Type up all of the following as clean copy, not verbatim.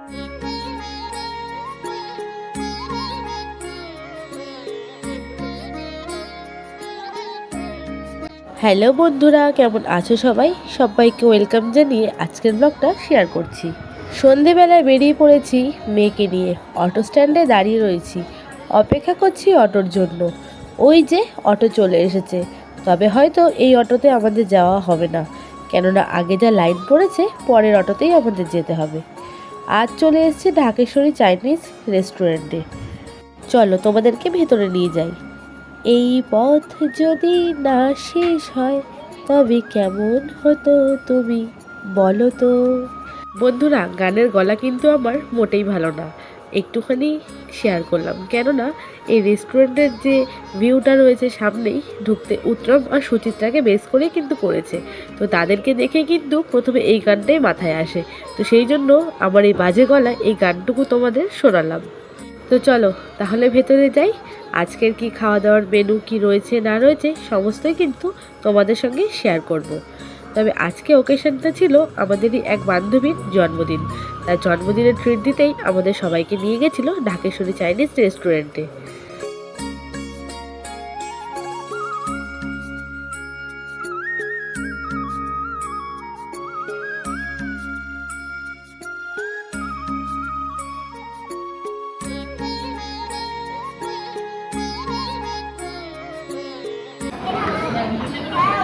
Hello বন্ধুরা, কেমন আছো সবাই? সবাইকে ওয়েলকাম জানিয়ে আজকের ব্লগটা শেয়ার করছি। সন্ধেবেলায় বেরিয়ে পড়েছি মেয়েকে নিয়ে। অটো স্ট্যান্ডে দাঁড়িয়ে রয়েছি, অপেক্ষা করছি অটোর জন্য। ওই যে অটো চলে এসেছে, তবে হয়তো এই অটোতে আমাদের যাওয়া হবে না, কেননা আগে যা লাইন পড়েছে পরের অটোতেই আমাদের যেতে হবে। আজ চলে এসেছি ঢাকেশ্বরী চাইনিজ রেস্টুরেন্টে। চলো তোমাদেরকে ভেতরে নিয়ে যাই। এই পথ যদি না শেষ হয় তবে কেমন হতো তুমি বলো তো। বন্ধুরা, গানের গলা কিন্তু আমার মোটেই ভালো না, একটুখানি শেয়ার করলাম, কেননা এই রেস্টুরেন্টের যে ভিউটা রয়েছে সামনেই ঢুকতে উত্তম আর সুচিত্রাকে বেস করে কিন্তু করেছে। তো তাদেরকে দেখে কিন্তু প্রথমে এই গানটাই মাথায় আসে। তো সেই জন্য আমার এই বাজে গলায় এই গানটুকু তোমাদের শোনালাম। তো চলো তাহলে ভেতরে যাই। আজকের কি খাওয়া দাওয়ার মেনু কি রয়েছে না রয়েছে সমস্তই কিন্তু তোমাদের সঙ্গে শেয়ার করব। তবে আজকে ওকেশনটা ছিল আমাদেরই এক বান্ধবীর জন্মদিন। তার জন্মদিনের ট্রিট দিতেই আমাদের সবাইকে নিয়ে গেছিল ঢাকেশ্বরী চাইনিজ রেস্টুরেন্টে।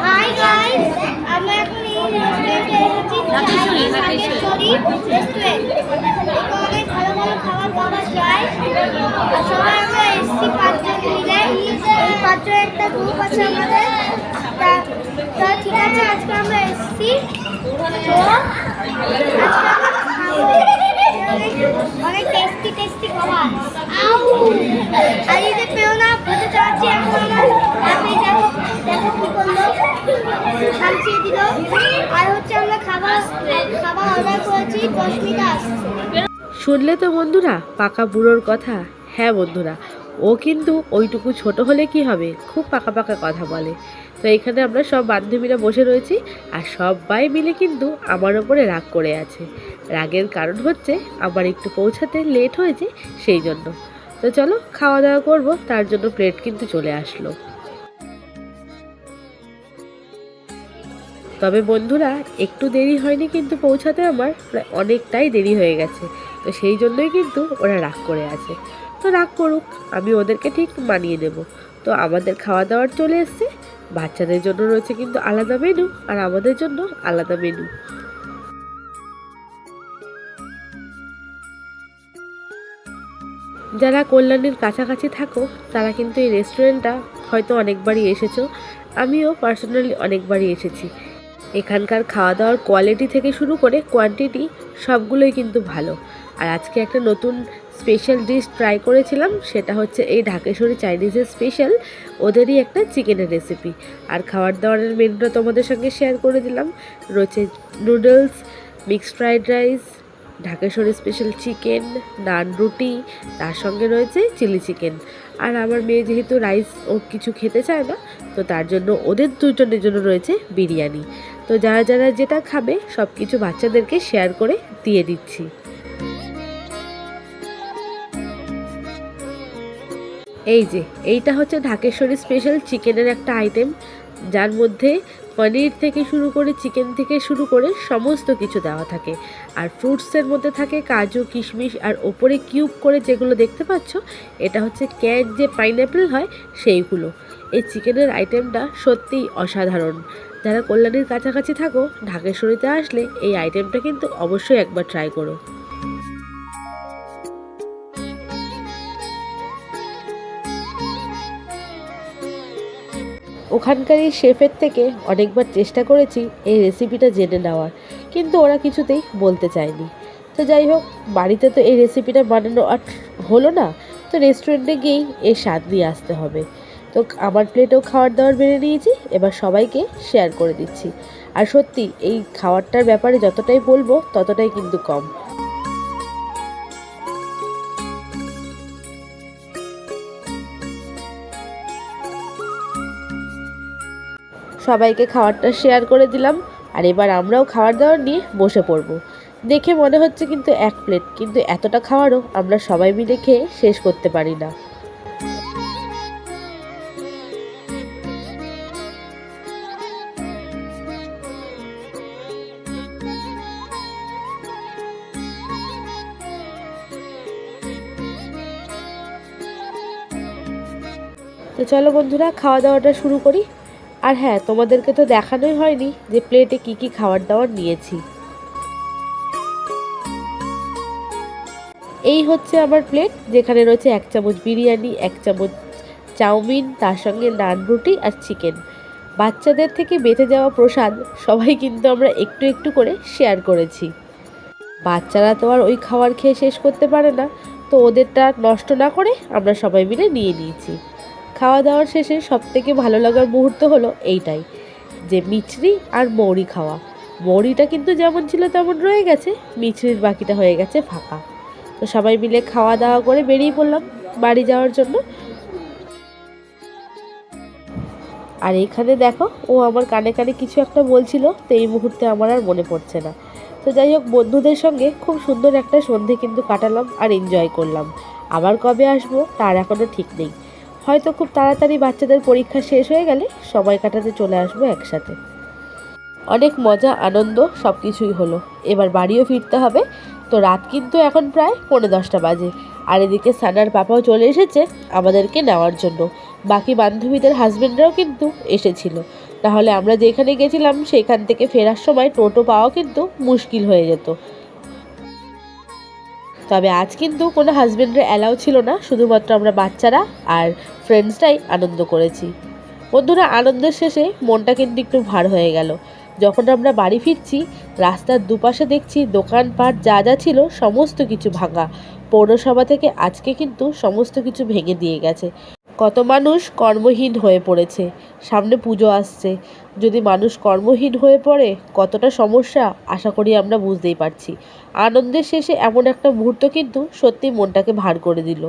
হাই গাইস, আমরা এখন এই রেস্টুরেন্টে এসেছি, ঢাকেশ্বরী রেস্টুরেন্ট। তো অনেক ভালো ভালো খাবার পাওয়া যায়। আর সবাই আমরা এসেছি 5 জন মিলে। এই 5 জন একটা গ্রুপ আছে আমাদের। তো ঠিক আছে, আজকে আমরা এসেছি। তো আজকে আমরা খাবো অনেক টেস্টি টেস্টি খাবার। আর এই যে পেও না বলতে চাচ্ছি, এখন আমরা দেখো কি করলো, খামচিয়ে দিল। আর হচ্ছে আমরা খাবার অর্ডার করেছি, 10 মিনিট আসছে। শুনলে তো বন্ধুরা পাকা বুড়োর কথা। হ্যাঁ বন্ধুরা, ও কিন্তু ওইটুকু ছোট হলে কি হবে, খুব পাকা পাকা কথা বলে। তো এখানে আমরা সব বান্ধবীরা বসে রয়েছি, আর সবাই মিলে কিন্তু আমার ওপরে রাগ করে আছে। রাগের কারণ হচ্ছে আমার একটু পৌঁছাতে লেট হয়েছে, সেই জন্য। তো চলো খাওয়া দাওয়া করবো, তার জন্য প্লেট কিন্তু চলে আসলো। তবে বন্ধুরা একটু দেরি হয়নি কিন্তু পৌঁছাতে, আমার প্রায় অনেকটাই দেরি হয়ে গেছে। তো সেই জন্যই কিন্তু ওরা রাগ করে আছে। তো রাগ করুক, আমি ওদেরকে ঠিক মানিয়ে নেব। তো আমাদের খাওয়া দাওয়ার চলে এসছে। বাচ্চাদের জন্য রয়েছে কিন্তু আলাদা মেনু, আর আমাদের জন্য আলাদা মেনু। যারা কল্যাণীর কাছাকাছি থাকো তারা কিন্তু এই রেস্টুরেন্টটা হয়তো অনেকবারই এসেছো। আমিও পার্সোনালি অনেকবারই এসেছি। এখানকার খাওয়া দাওয়ার কোয়ালিটি থেকে শুরু করে কোয়ান্টিটি সবগুলোই কিন্তু ভালো। আর আজকে একটা নতুন স্পেশাল ডিশ ট্রাই করেছিলাম, সেটা হচ্ছে এই ঢাকেশ্বরী চাইনিজের স্পেশাল ওদেরই একটা চিকেনের রেসিপি। আর খাবার দাবারের মেনুটা তোমাদের সঙ্গে শেয়ার করে দিলাম। রয়েছে noodles, mixed fried rice, Dhakeshwari special chicken, naan রুটি, তার সঙ্গে রয়েছে চিলি চিকেন। আর আমার মেয়ে যেহেতু রাইস ও কিছু খেতে চায় না, তো তার জন্য ওদের দুজনের জন্য রয়েছে বিরিয়ানি। তো যারা যারা যেটা খাবে সব কিছু বাচ্চাদেরকে শেয়ার করে দিয়ে দিচ্ছি। এই যে এইটা হচ্ছে ঢাকেশ্বরী স্পেশাল চিকেনের একটা আইটেম, যার মধ্যে পনির থেকে শুরু করে চিকেন থেকে শুরু করে সমস্ত কিছু দেওয়া থাকে। আর ফ্রুটসের মধ্যে থাকে কাজু, কিশমিশ, আর ওপরে কিউব করে যেগুলো দেখতে পাচ্ছ এটা হচ্ছে ক্যাট যে পাইনঅ্যাপেল হয় সেইগুলো। এই চিকেনের আইটেমটা সত্যিই অসাধারণ। যারা কল্যাণীর কাছাকাছি থাকো, ঢাকেশ্বরীতে আসলে এই আইটেমটা কিন্তু অবশ্যই একবার ট্রাই করো। ওখানকার এই শেফের থেকে অনেকবার চেষ্টা করেছি এই রেসিপিটা জেনে নেওয়ার, কিন্তু ওরা কিছুতেই বলতে চায়নি। তো যাই হোক, বাড়িতে তো এই রেসিপিটা বানানো আর হলো না, তো রেস্টুরেন্টে গিয়েই এর স্বাদ নিয়ে আসতে হবে। তো আমার প্লেটেও খাবার দাবার বেড়ে নিয়েছি, এবার সবাইকে শেয়ার করে দিচ্ছি। আর সত্যি এই খাবারটার ব্যাপারে যতটাই বলবো ততটাই কিন্তু কম। সবাইকে খাবারটা শেয়ার করে দিলাম, আর এবার আমরাও খাবার দাবার নিয়ে বসে পড়ব। দেখে মনে হচ্ছে কিন্তু এক প্লেট, কিন্তু এতটা খাওয়ারও আমরা সবাই মিলে খেয়ে শেষ করতে পারি না। তো চলো বন্ধুরা, খাওয়া দাওয়াটা শুরু করি। আর হ্যাঁ, তোমাদেরকে তো দেখানোই হয়নি যে প্লেটে কি কি খাবার দাবার নিয়েছি। এই হচ্ছে আমার প্লেট, যেখানে রয়েছে 1 চামচ বিরিয়ানি, 1 চামচ চাউমিন, তার সঙ্গে নান, রুটি আর চিকেন। বাচ্চাদের থেকে বেঁচে যাওয়া প্রসাদ সবাই কিন্তু আমরা একটু একটু করে শেয়ার করেছি। বাচ্চারা তো আর ওই খাবার খেয়ে শেষ করতে পারে না, তো ওদেরটা নষ্ট না করে আমরা সবাই মিলে নিয়ে নিয়েছি। খাওয়া দাওয়ার শেষে সবথেকে ভালো লাগার মুহূর্ত হলো এইটাই, যে মিছরি আর মৌরি খাওয়া। মৌরিটা কিন্তু যেমন ছিল তেমন রয়ে গেছে, মিছরির বাকিটা হয়ে গেছে ফাঁকা। তো সবাই মিলে খাওয়া দাওয়া করে বেরিয়ে পড়লাম বাড়ি যাওয়ার জন্য। আর এইখানে দেখো, ও আমার কানে কানে কিছু একটা বলছিল, তো এই মুহূর্তে আমার আর মনে পড়ছে না। তো যাই হোক, বন্ধুদের সঙ্গে খুব সুন্দর একটা সন্ধে কিন্তু কাটালাম আর এনজয় করলাম। আবার কবে আসবো তার এখনও ঠিক নেই, হয়তো খুব তাড়াতাড়ি বাচ্চাদের পরীক্ষা শেষ হয়ে গেলে সময় কাটাতে চলে আসবো একসাথে। অনেক মজা আনন্দ সব কিছুই হলো। এবার বাড়িও ফিরতে হবে। তো রাত কিন্তু এখন প্রায় 9:45 বাজে। আর এদিকে সানার পাপাও চলে এসেছে আমাদেরকে নেওয়ার জন্য। বাকি বান্ধবীদের হাজবেন্ডরাও কিন্তু এসেছিল, তাহলে আমরা যেখানে গেছিলাম সেখান থেকে ফেরার সময় টোটো পাওয়া কিন্তু মুশকিল হয়ে যেত। তবে আজ কিন্তু কোনো হাজবেন্ডের অ্যালাউ ছিল না, শুধুমাত্র আমরা বাচ্চারা আর ফ্রেন্ডসরাই আনন্দ করেছি। বন্ধুরা, আনন্দের শেষে মনটা কিন্তু একটু ভার হয়ে গেল। যখন আমরা বাড়ি ফিরছি, রাস্তার দুপাশে দেখছি দোকানপাট যা যা ছিল সমস্ত কিছু ভাঙা। পৌরসভা থেকে আজকে কিন্তু সমস্ত কিছু ভেঙে দিয়ে গেছে। কত মানুষ কর্মহীন হয়ে পড়েছে, সামনে পুজো আসছে। যদি মানুষ কর্মহীন হয়ে পড়ে কতটা সমস্যা আশা করি আমরা বুঝতেই পারছি। আনন্দের শেষে এমন একটা মুহূর্ত কিন্তু সত্যি মনটাকে ভার করে দিল।